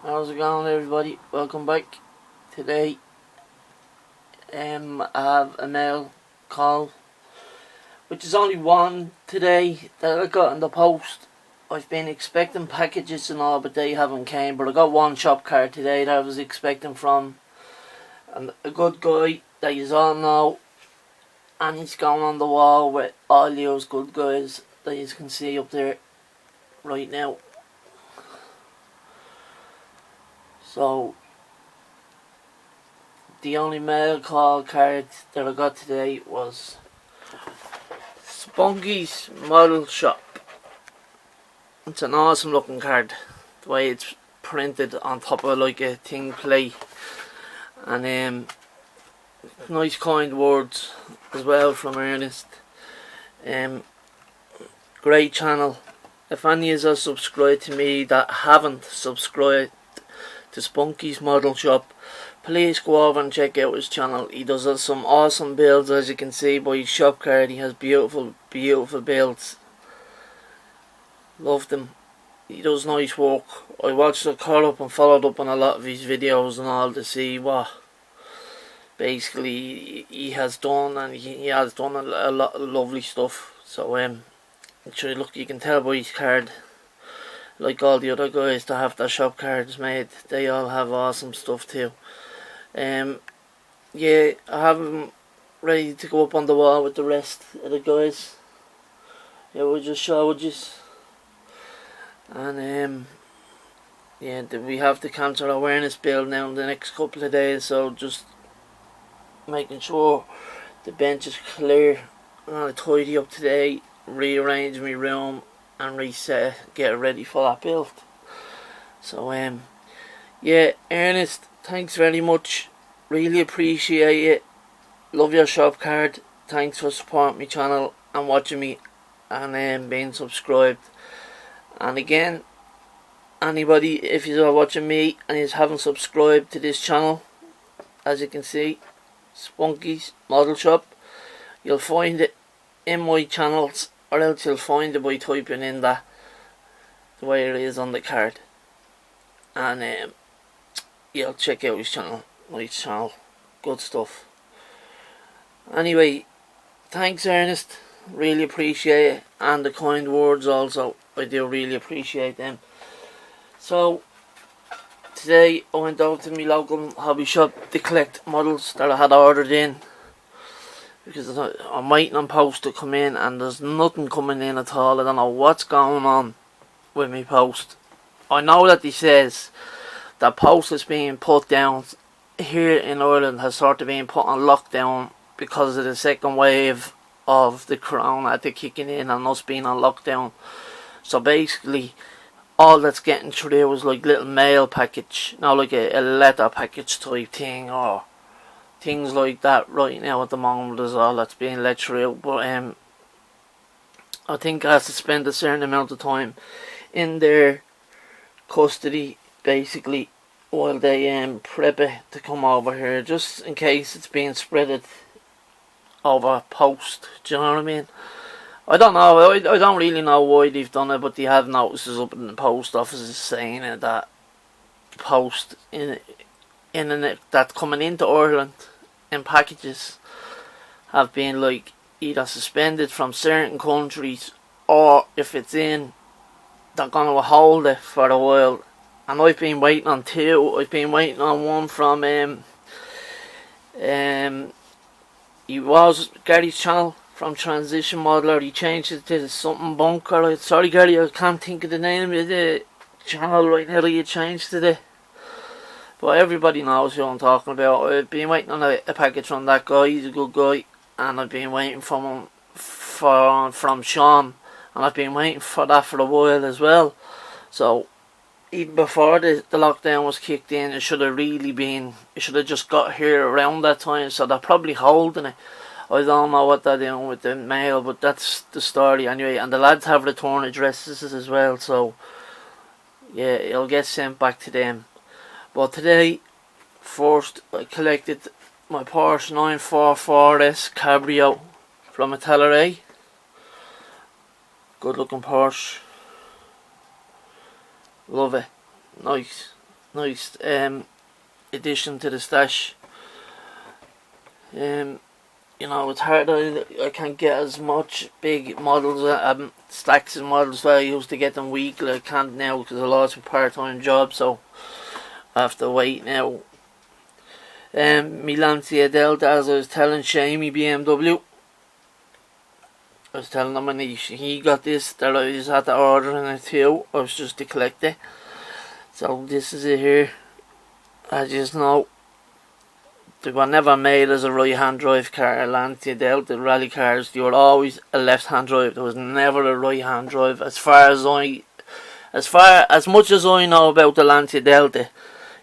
How's it going, everybody? Welcome back. Today I have a mail call, which is only one today that I got in the post. I've been expecting packages and all, but they haven't came. But I got one shop card today that I was expecting from and a good guy that you all know, and he's going on the wall with all those good guys that you can see up there right now. So the only mail call card that I got today was Spunky's Model Shop. It's an awesome looking card, the way it's printed on top of like a thing plate, and nice kind words as well from Ernest. Great channel. If any of you are subscribed to me that haven't subscribed to Spunky's Model Shop, please go over and check out his channel. He does some awesome builds, as you can see by his shop card. He has beautiful builds. Love them. He does nice work. I watched the call up and followed up on a lot of his videos and all to see what basically he has done, and he has done a lot of lovely stuff. So actually, look, you can tell by his card, like all the other guys that have their shop cards made, they all have awesome stuff too. Yeah, I have them ready to go up on the wall with the rest of the guys. Yeah, we just showed you. And yeah, we have the cancer awareness build now in the next couple of days, so just making sure the bench is clear. I'm gonna tidy up today, rearrange my room and reset, get it ready for that build. So yeah, Ernest, thanks very much, really appreciate it. Love your shop card. Thanks for supporting my channel and watching me and being subscribed. And again, anybody, if you are watching me and you haven't subscribed to this channel, as you can see, Spunky's Model Shop, you'll find it in my channels, or else you'll find it by typing in that the way it is on the card, and you'll check out his channel. Nice channel, good stuff. Anyway, thanks Ernest, really appreciate it, and the kind words also, I do really appreciate them. So today I went over to my local hobby shop to collect models that I had ordered in, because I'm waiting on post to come in and there's nothing coming in at all. I don't know what's going on with my post. I know that he says that post is being put down here in Ireland, has sort of been put on lockdown because of the second wave of the corona at the kicking in and us being on lockdown. So basically all that's getting through is like little mail package, not like a letter package type thing or things like that right now at the moment is all that's being let through. But I think I have to spend a certain amount of time in their custody basically while they prep it to come over here, just in case it's being spreaded over post. Do you know what I mean? I don't know, I don't really know why they've done it, but they have notices up in the post offices saying that post in that coming into Ireland in packages have been like either suspended from certain countries, or if it's in, they're gonna hold it for a while. And I've been waiting on two. I've been waiting on one from he was Gary's channel from Transition Modeler. He changed it to something bunker. Sorry Gary, I can't think of the name of the channel right now that you changed to the, but everybody knows who I'm talking about. I've been waiting on a package from that guy. He's a good guy, and I've been waiting from Sean, and I've been waiting for that for a while as well. So even before the lockdown was kicked in, it should have really been, it should have just got here around that time. So they're probably holding it. I don't know what they're doing with the mail, but that's the story anyway. And the lads have return addresses as well, so yeah, it'll get sent back to them. But today, first I collected my Porsche 944S Cabrio from a Talleray. Good looking Porsche. Love it. Nice. nice addition to the stash. You know, it's hard. I can't get as much big models, stacks of models that I used to get them weekly. I can't now because I lost a part-time job, so I have to wait now. Me Lancia Delta, as I was telling Shamey BMW, I was telling him when he got this that I just had to order it too. I was just to collect it. So this is it here. As you know, they were never made as a right-hand drive car. Lancia Delta rally cars, they were always a left-hand drive. There was never a right-hand drive. As much as I know about the Lancia Delta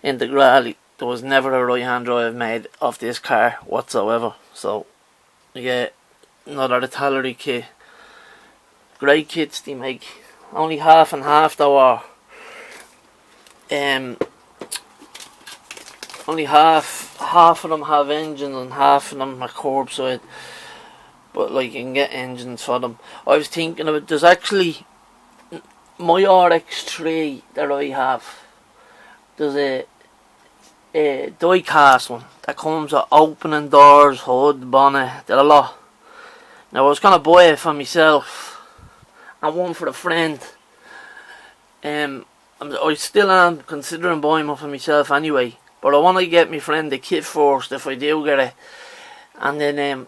in the rally, there was never a right-hand drive made of this car whatsoever. So yeah, another artillery kit. Great kits they make. Only half and half though, or only half of them have engines and half of them are curbside. But like, you can get engines for them. I was thinking about, there's actually my RX3 that I have. There's a die-cast one that comes with opening doors, hood, bonnet, a lot. Now I was gonna buy it for myself and one for a friend. I still am considering buying one for myself anyway, but I want to get my friend the kit first if I do get it. And then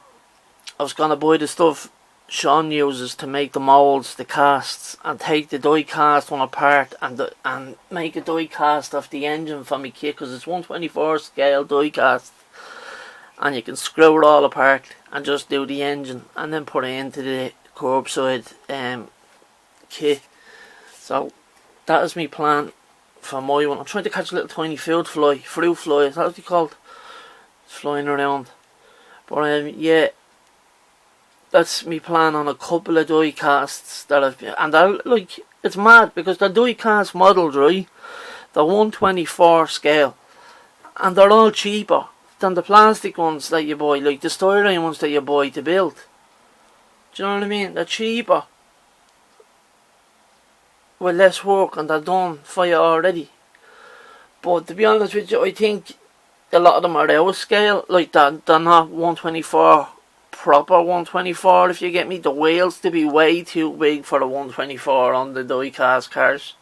I was gonna buy the stuff Sean uses to make the molds, the casts, and take the die cast one apart and make a die cast of the engine for my kit, because it's 1/24 scale die cast, and you can screw it all apart and just do the engine and then put it into the curbside kit. So that is my plan for my one. I'm trying to catch a little tiny fruit fly, is that what they called? It's flying around. But yeah, that's me plan on a couple of die casts that I've been, and like, it's mad because the die cast models, right, they're 1/24 scale, and they're all cheaper than the plastic ones that you buy, like the styrene ones that you buy to build. Do you know what I mean? They're cheaper with less work, and they're done for you already. But to be honest with you, I think a lot of them are out of scale, like that. They're not 1/24 proper 1/24, if you get me. The wheels to be way too big for a 1/24 on the die cast cars.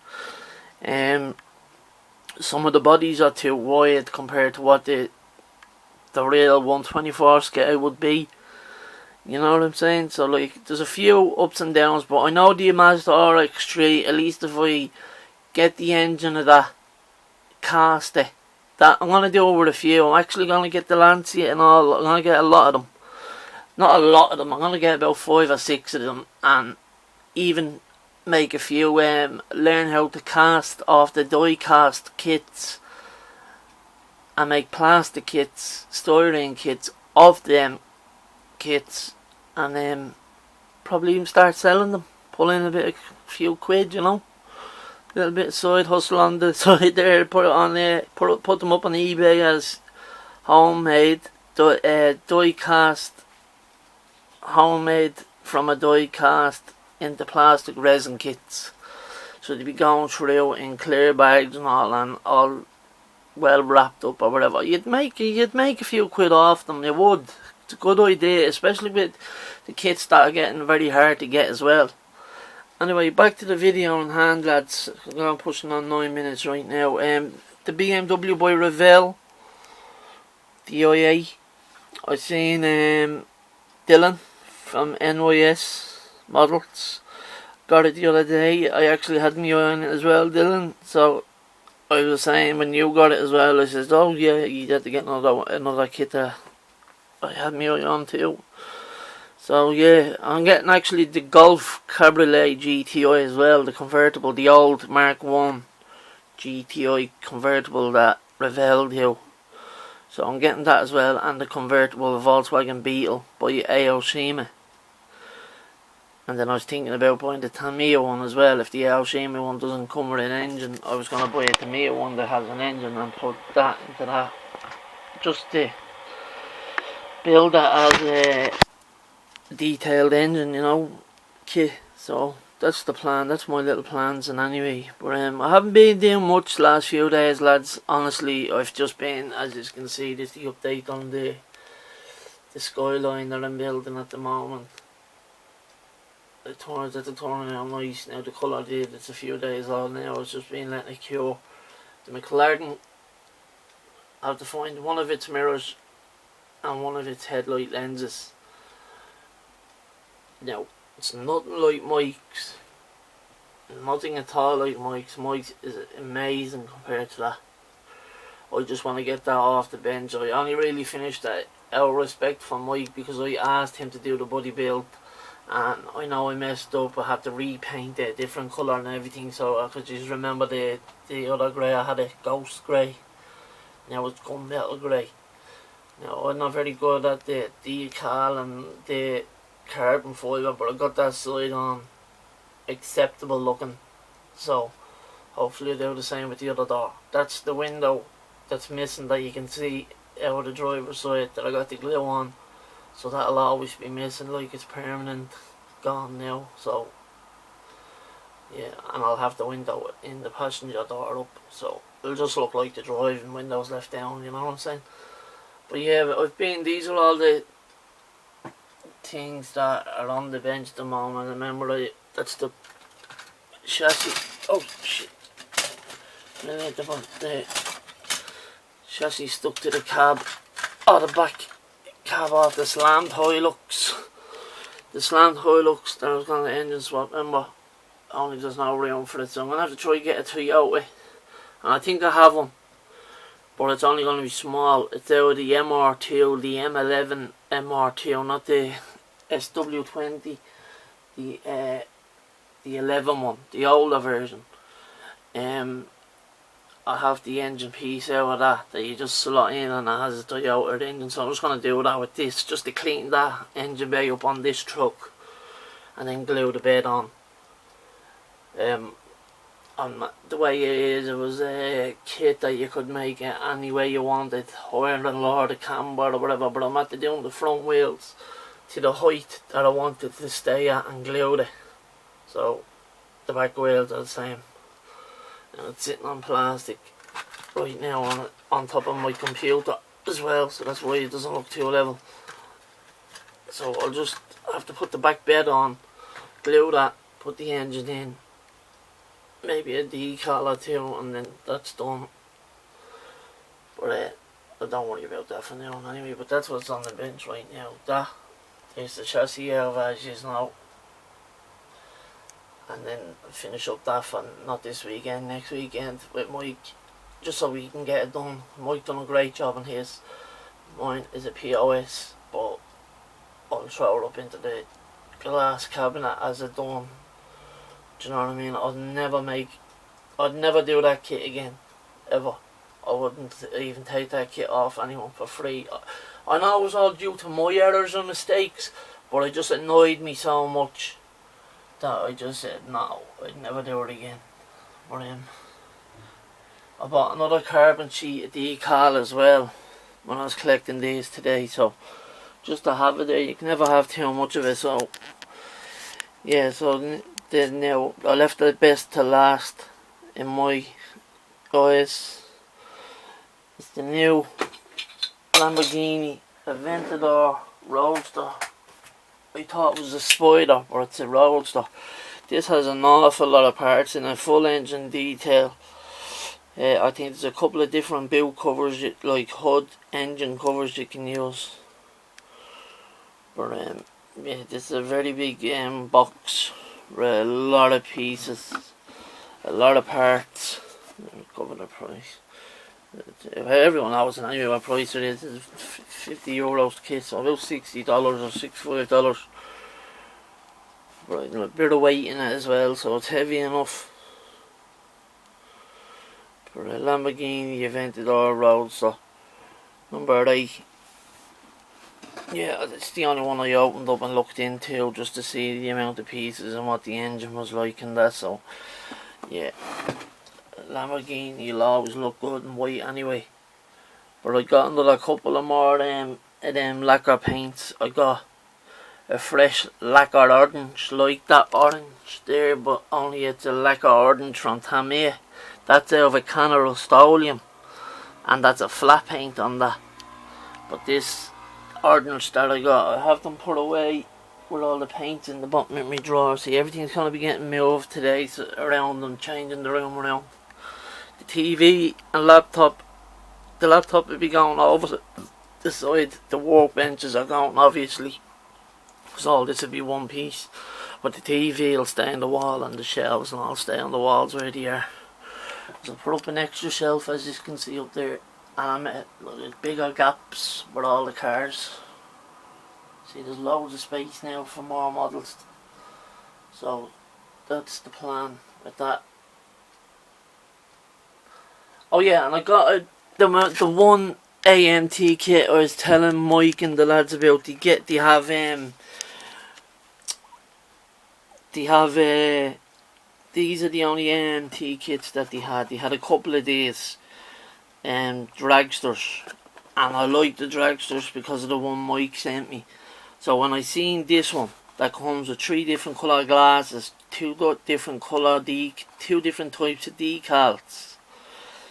Some of the bodies are too wide compared to what the real 1/24 scale would be. You know what I'm saying? So like, there's a few ups and downs, but I know the Mazda RX-3, at least if I get the engine of that cast it, that I'm gonna do it with a few. I'm actually gonna get the Lancia and all. I'm gonna get a lot of them. Not a lot of them, I'm gonna get about 5 or 6 of them, and even make a few learn how to cast off the die cast kits and make plastic kits, styrene kits of them kits, and then probably even start selling them, pull in a few quid, you know, a little bit of side hustle on the side there, put it on there, put them up on eBay as homemade die cast, homemade from a die cast into plastic resin kits. So they'd be going through in clear bags and all well wrapped up or whatever. You'd make a few quid off them, you would. It's a good idea, especially with the kits that are getting very hard to get as well. Anyway, back to the video in hand, lads. I'm pushing on 9 minutes right now. The BMW by Revell, the IA. I seen Dylan from NYS Models got it the other day. I actually had me on it as well, Dylan. So I was saying when you got it as well, I said, oh yeah, you had to get another kit there. I had me on too. So yeah, I'm getting actually the Golf Cabriolet GTI as well, the convertible, the old Mark 1 GTI convertible that Revell do. So I'm getting that as well, and the convertible Volkswagen Beetle by Aoshima. And then I was thinking about buying the Tamiya one as well. If the Aoshima one doesn't come with an engine, I was going to buy a Tamiya one that has an engine and put that into that, just to build that as a detailed engine, you know, kit. So that's the plan. That's my little plans. And anyway, but I haven't been doing much last few days, lads. Honestly, I've just been, as you can see, this is the update on the Skyline that I'm building at the moment. The turns at the turning out nice now. The colour did. It's a few days old now. It's just been letting it cure. The McLaren, I have to find one of its mirrors and one of its headlight lenses. Now, it's nothing like Mike's. Nothing at all like Mike's. Mike's is amazing compared to that. I just want to get that off the bench. I only really finished that out of respect for Mike because I asked him to do the body build. And I know I messed up. I had to repaint it a different colour and everything. So I could just remember the other grey. I had a ghost grey. Now it's gunmetal grey. Now I'm not very good at the decal and the carbon fibre, but I got that side on acceptable looking, so hopefully I'll do the same with the other door. That's the window that's missing that you can see out of the driver's side that I got the glue on, so that'll always be missing, like it's permanent gone now. So yeah, and I'll have the window in the passenger door up, so it'll just look like the driving windows left down, you know what I'm saying. But yeah, these are all the things that are on the bench at the moment. Remember, that's the chassis. Oh shit! The chassis stuck to the cab, or the back cab off the slammed Hilux. The slammed Hilux that I was going to engine swap. Remember, only there's no room for it, so I'm gonna have to try to get a Toyota, and I think I have one, but it's only going to be small. It's out of the MR2, the M11 MR2, not the SW20, the 11 one, the older version. I have the engine piece out of that you just slot in, and it has a Toyota engine, so I'm just going to do that with this, just to clean that engine bay up on this truck and then glue the bed on. And the way it is, it was a kit that you could make it any way you wanted, higher than lower, the camber or whatever, but I'm after doing the front wheels to the height that I wanted to stay at and glued it. So the back wheels are the same. And it's sitting on plastic right now on top of my computer as well, so that's why it doesn't look too level. So I'll just have to put the back bed on, glue that, put the engine in, maybe a decal or two, and then that's done. But don't worry about that for now anyway. But that's what's on the bench right now. That is the chassis out, as you know. And then finish up that for not this weekend, next weekend with Mike, just so we can get it done. Mike done a great job on his. Mine is a POS, but I'll throw it up into the glass cabinet as it done. Do you know what I mean? I'd never do that kit again, ever. I wouldn't even take that kit off anyone for free. I know it was all due to my errors and mistakes, but it just annoyed me so much that I just said no, I'd never do it again. But I bought another carbon sheet of decal as well when I was collecting these today, so just to have it there. You can never have too much of it, so yeah. So now I left the best to last in my eyes. It's the new Lamborghini Aventador Roadster. I thought it was a Spider, but it's a Roadster. This has an awful lot of parts in a full engine detail. I think there's a couple of different boot covers, like hood engine covers you can use. But yeah, this is a very big box with a lot of pieces, a lot of parts. Let me cover the price. Everyone knows anyway what price it is. It's €50 kit, so about $60 or $65. But a bit of weight in it as well, so it's heavy enough for a Lamborghini Aventador Roadster number 8. Yeah, it's the only one I opened up and looked into just to see the amount of pieces and what the engine was like and that. So yeah, Lamborghini will always look good in white anyway. But I got another couple of more of them lacquer paints. I got a fresh lacquer orange, like that orange there, but only it's a lacquer orange from Tamir. That's out of a can of Rust-Oleum, and that's a flat paint on that. But this orange that I got, I have them put away with all the paints in the bottom of my drawer. See, everything's going to be getting moved today, so around and changing the room around. The TV and laptop, the laptop will be going over the side. The workbenches are going, obviously, because all this will be one piece. But the TV will stay on the wall, and the shelves and all stay on the walls where they are. So I put up an extra shelf, as you can see up there, and there's bigger gaps with all the cars. See, there's loads of space now for more models. So that's the plan with that. Oh yeah, and I got the one AMT kit I was telling Mike and the lads about. They have these are the only AMT kits that they had. They had a couple of these Dragsters, and I like the Dragsters because of the one Mike sent me. So when I seen this one that comes with 3 different colour glasses, 2 different types of decals.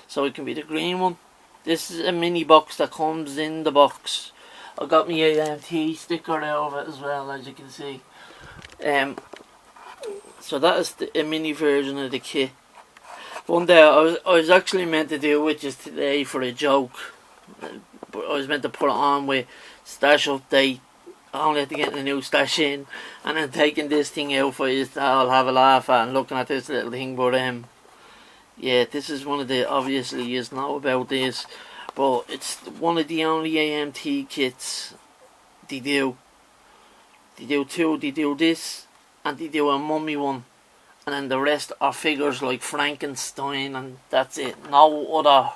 So it can be the green one. This is a mini box that comes in the box. I got my AMT sticker out of it as well, as you can see. So that is a mini version of the kit. One day I was actually meant to do it just today for a joke, but I was meant to put it on with stash update. I only had to get the new stash in, and then taking this thing out for you to all have a laugh at and looking at this little thing. But yeah, this is one of the, obviously you know about this, but it's one of the only AMT kits they do. They do 2. They do this, and they do a mummy one, and then the rest are figures like Frankenstein, and that's it. No other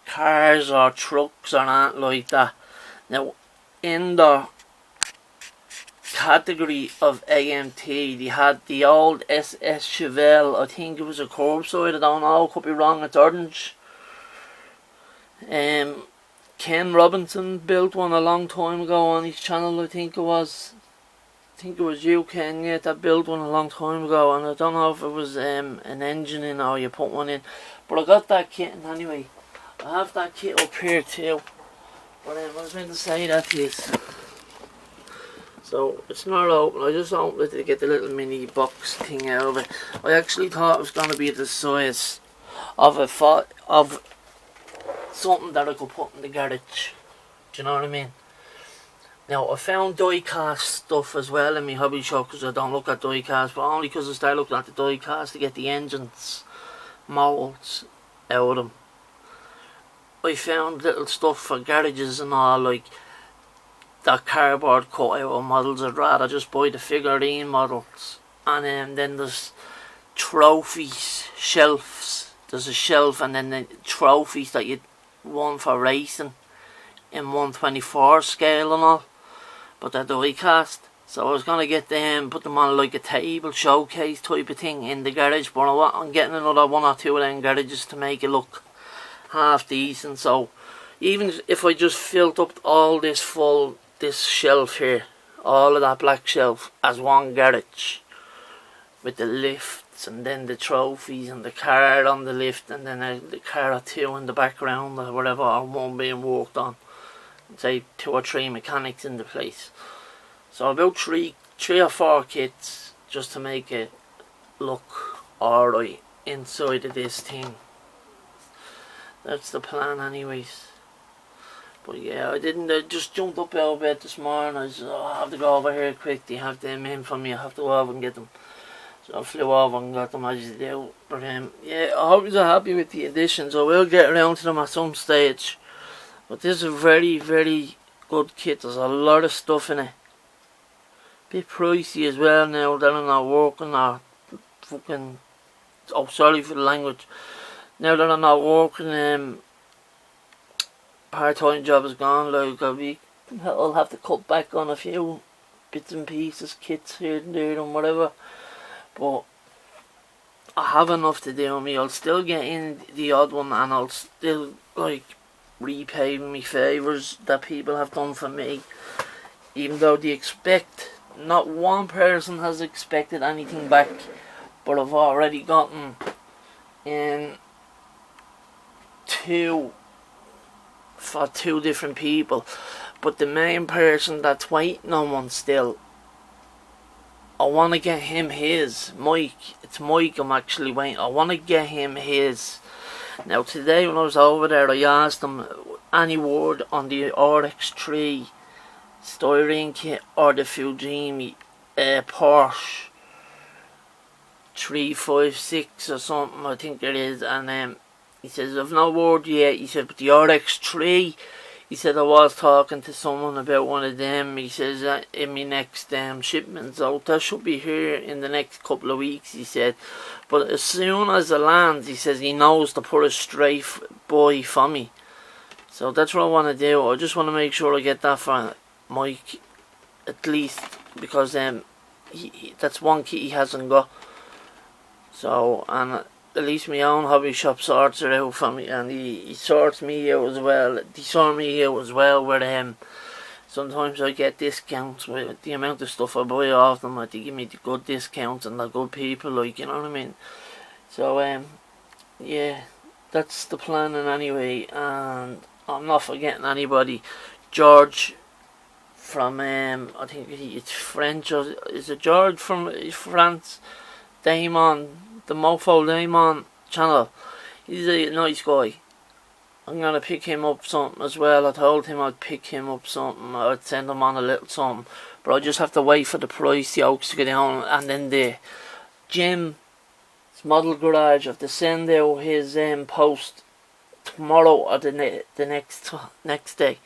cars or trucks or anything like that. Now, in the category of AMT, they had the old SS Chevelle. I think it was a curbside, I don't know, could be wrong, it's orange. Ken Robinson built one a long time ago on his channel. I think it was you, Ken, yeah, that built one a long time ago, and I don't know if it was an engine in or you put one in, but I got that kit, and anyway, I have that kit up here too. But I was meant to say that is, so it's not open. I just opened it to get the little mini box thing out of it. I actually thought it was going to be the size of something that I could put in the garage. Do you know what I mean? Now, I found die-cast stuff as well in my hobby shop, because I don't look at die-cast, but only because I started looking at the die-cast to get the engines, moulds out of them. I found little stuff for garages and all, like that cardboard cut out of models. I'd rather just buy the figurine models. And then there's trophies, shelves. There's a shelf, and then the trophies that you'd won for racing in 1/24 scale and all, but they're die cast. So I was going to get them, put them on like a table showcase type of thing in the garage, but I'm getting another 1 or 2 of them garages to make it look half decent. So even if I just filled up all this shelf here, all of that black shelf as one garage, with the lifts and then the trophies and the car on the lift, and then the car or 2 in the background or whatever, or 1 being worked on, say 2 or 3 mechanics in the place. So about 3 or 4 kits just to make it look alright inside of this thing. That's the plan anyways. But yeah, I just jumped up out of bed this morning. I said, I have to go over here quick. They have them in for me. I have to go over and get them. So I flew over and got them as you do. But yeah, I hope you're happy with the additions. I will get around to them at some stage. But this is a very, very good kit. There's a lot of stuff in it. Bit pricey as well now that I'm not working, or fucking, oh sorry for the language. Now that I'm not working, part-time job is gone, like I'll have to cut back on a few bits and pieces, kits here and there and whatever. But I have enough to do me. I'll still get in the odd one, and I'll still like repay me favours that people have done for me even though they expect, not one person has expected anything back, but I've already gotten in two different people. But the main person that's waiting on one still, I want to get him his. Mike. It's Mike I'm actually waiting. I want to get him his. Now today when I was over there, I asked him any word on the RX3 styrene kit or the Fujimi Porsche 356 or something, I think it is. And he says, I've no word yet. He said, but the RX3, he said, I was talking to someone about one of them. He says, in my next shipment, so that should be here in the next couple of weeks, he said. But as soon as it lands, he says he knows to put a straight buy for me. So that's what I want to do. I just want to make sure I get that for Mike, at least, because that's one kit he hasn't got. So, and at least my own hobby shop sorts it out for me, and he sorts me out as well. He sort me out as well with sometimes I get discounts with the amount of stuff I buy off them. They give me the good discounts and they're good people, like, you know what I mean. So yeah, that's the planning anyway. And I'm not forgetting anybody. George from I think it's French, or is it George from France? Damon, the Mofo Damon channel. He's a nice guy. I'm gonna pick him up something as well. I told him I'd pick him up something. I'd send him on a little something, but I just have to wait for the price yokes to go down, and then the Jim's Model Garage have to send out his post tomorrow or the next day.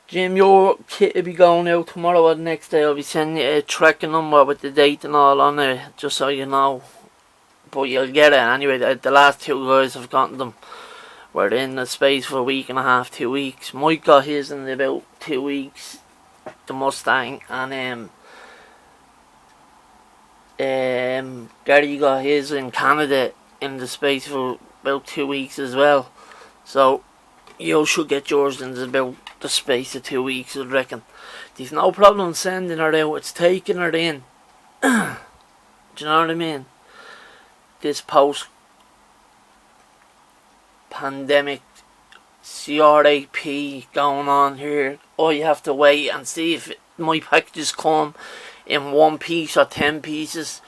Jim, your kit will be going out tomorrow or the next day. I'll be sending you a tracking number with the date and all on there, just so you know. But you'll get it anyway. The last two guys have gotten them. We're in the space for a week and a half, 2 weeks. Mike got his in about 2 weeks, the Mustang, and Gary got his in Canada in the space for about 2 weeks as well. So you should get yours in about the space of 2 weeks, I reckon. There's no problem sending her out, it's taking her in. Do you know what I mean? This post pandemic CRAP going on here. Oh, you have to wait and see if my packages come in 1 piece or 10 pieces.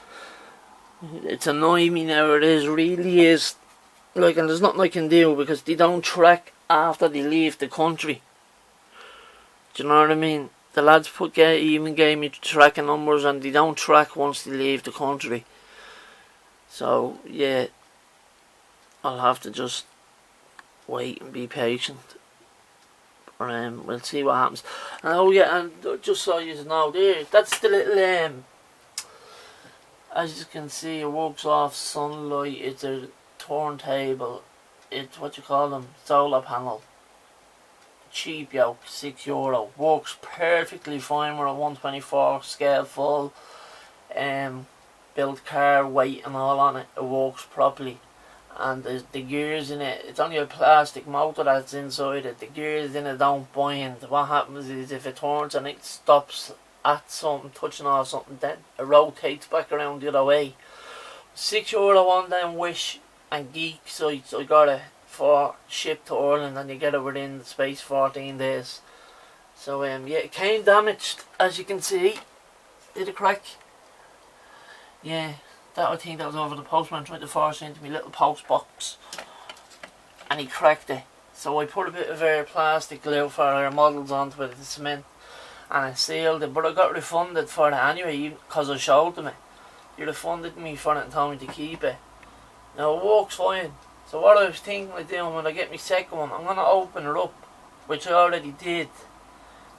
It's annoying me now, it is, really is. Like, and there's nothing I can do because they don't track after they leave the country. Do you know what I mean? The lads even gave me tracking numbers, and they don't track once they leave the country. So yeah, I'll have to just wait and be patient. We'll see what happens. And oh yeah, and just so you know, that's the little as you can see, it works off sunlight. It's a turntable. It's what you call them, solar panel. Cheap yoke, €6. Works perfectly fine with a 124 scale full. Built car, weight and all on it. It works properly. And there's the gears in it. It's only a plastic motor that's inside it. The gears in it don't bind. What happens is if it turns and it stops at something, touching off something, then it rotates back around the other way. €6 on them Wish and Geek sites. I got it for shipped to Ireland, and you get it within the space 14 days. So yeah, it came damaged, as you can see. Did it crack? Yeah, that I think that was over the postman trying to force into my little post box, and he cracked it. So I put a bit of plastic glue for our models onto it, the cement, and I sealed it. But I got refunded for it anyway, because I showed them it. He refunded me for it and told me to keep it. Now it works fine. So what I was thinking of doing when I get my second one, I'm going to open it up, which I already did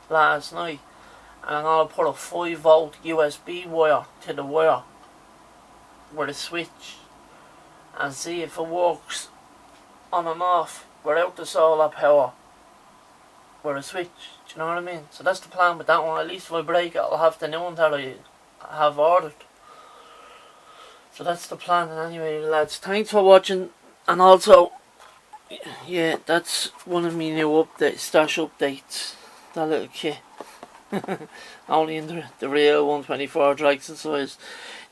last night, and I'm going to put a 5-volt USB wire to the wire with a switch and see if it works on and off without the solar power with a switch. Do you know what I mean? So that's the plan with that one. At least if I break it, I'll have the new one that I have ordered. So that's the plan. And anyway, lads, thanks for watching. And also, yeah, that's one of my new stash updates. That little kit. Only in the real 124 Dragster size.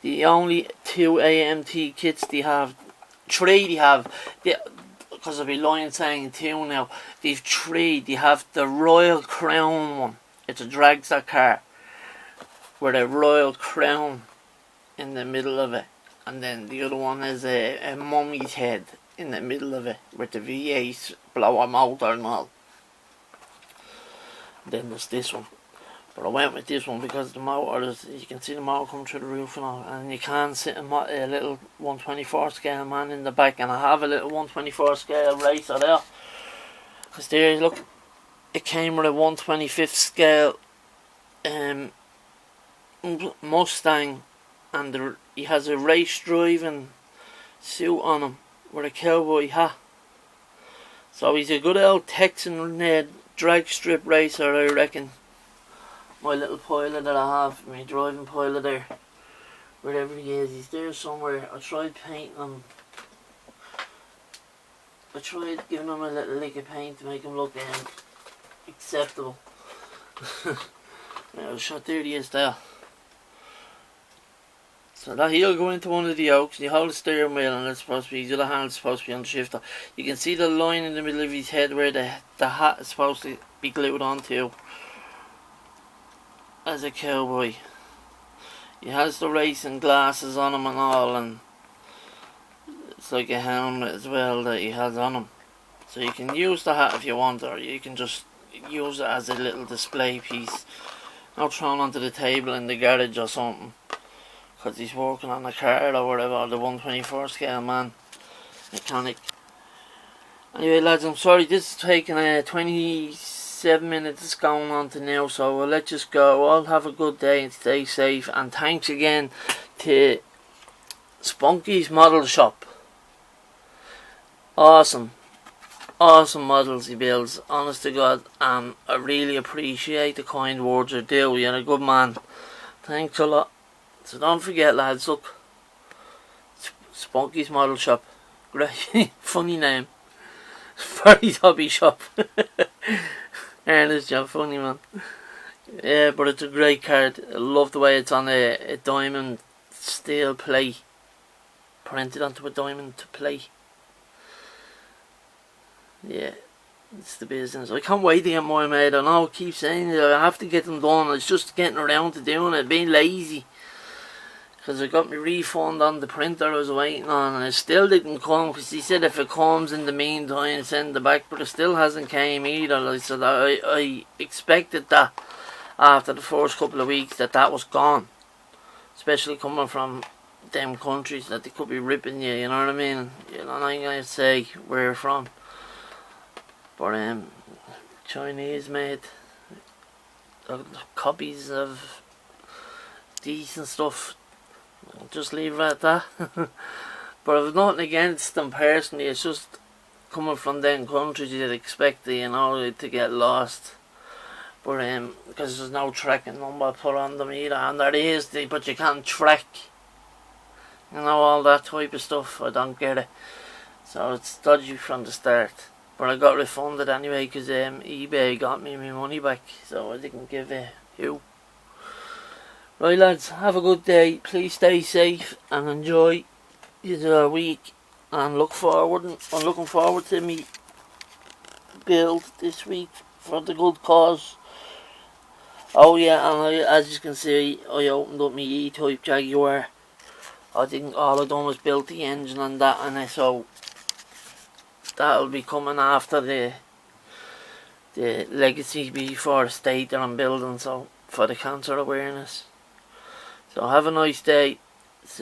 The only 2 AMT kits they have, 3 they have, because I'll be lying saying 2 now. They've 3. They have the Royal Crown one. It's a Dragster car with a Royal Crown in the middle of it. And then the other one is a mummy's head in the middle of it with the V8 blower motor and all. Then there's this one. But I went with this one because the motor is, you can see the motor come through the roof and all, and you can sit a little 124 scale man in the back, and I have a little 124 scale racer there. Because there, look, it came with a 125th scale Mustang, and he has a race driving suit on him with a cowboy hat. So he's a good old Texan drag strip racer, I reckon. My little pilot that I have, my driving pilot there, wherever he is, he's there somewhere. I tried painting him. I tried giving him a little lick of paint to make him look acceptable. Now, shot there he is there. So that he'll go into one of the yokes, you hold the steering wheel and it's supposed to be, the other hand's supposed to be on the shifter. You can see the line in the middle of his head where the hat is supposed to be glued onto. As a cowboy, he has the racing glasses on him and all, and it's like a helmet as well that he has on him. So you can use the hat if you want, or you can just use it as a little display piece, not thrown onto the table in the garage or something, because he's working on a car or whatever, the 124 scale man, mechanic. Anyway lads, I'm sorry, this is taking 27 minutes going on to now, so we'll let you go. All have a good day and stay safe, and thanks again to Spunky's Model Shop. Awesome models he builds, honest to God, and I really appreciate the kind words I do. You're a good man, thanks a lot. So don't forget lads, look, Spunky's Model Shop, great funny name, very hobby shop. Ernest, you're funny man. Yeah, but it's a great card. I love the way it's on a diamond steel plate, printed onto a diamond plate. Yeah, it's the business. I can't wait to get more made. I know I keep saying it, I have to get them done. It's just getting around to doing it, being lazy. Because I got my refund on the printer I was waiting on, and it still didn't come, because he said if it comes in the meantime send it back, but it still hasn't came either. Like, so that I expected that after the first couple of weeks that was gone, especially coming from them countries that they could be ripping you, you know what I mean? You know, I'm not going to say where from, but Chinese made copies of decent stuff. I'll just leave it at that. But I've nothing against them personally, it's just coming from them countries you'd expect, you know, to get lost. But because there's no tracking number put on them either, and there is, but you can't track, you know, all that type of stuff. I don't get it, so it's dodgy from the start. But I got refunded anyway, because eBay got me my money back, so I didn't give a hoot. Right lads, have a good day, please stay safe and enjoy your week, and I'm looking forward to me build this week for the good cause. Oh yeah, and as you can see, I opened up my E-Type Jaguar. All I done was build the engine and that, and so that'll be coming after the Legacy B4 estate that I'm building, so for the cancer awareness. So have a nice day. It's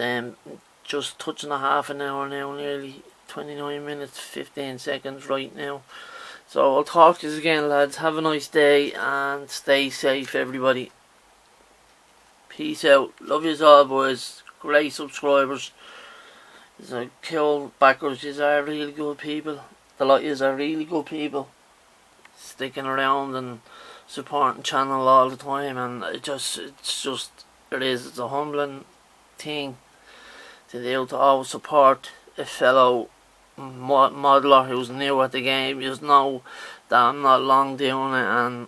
just touching a half an hour now, nearly 29 minutes 15 seconds right now. So I'll talk to you again lads, have a nice day and stay safe everybody. Peace out, love yous all boys, great subscribers. It's a cool backers, yous are really good people. The lot yous are really good people, sticking around and supporting channel all the time, and it's a humbling thing to do, to always support a fellow modeler who's new at the game. You know that I'm not long doing it, and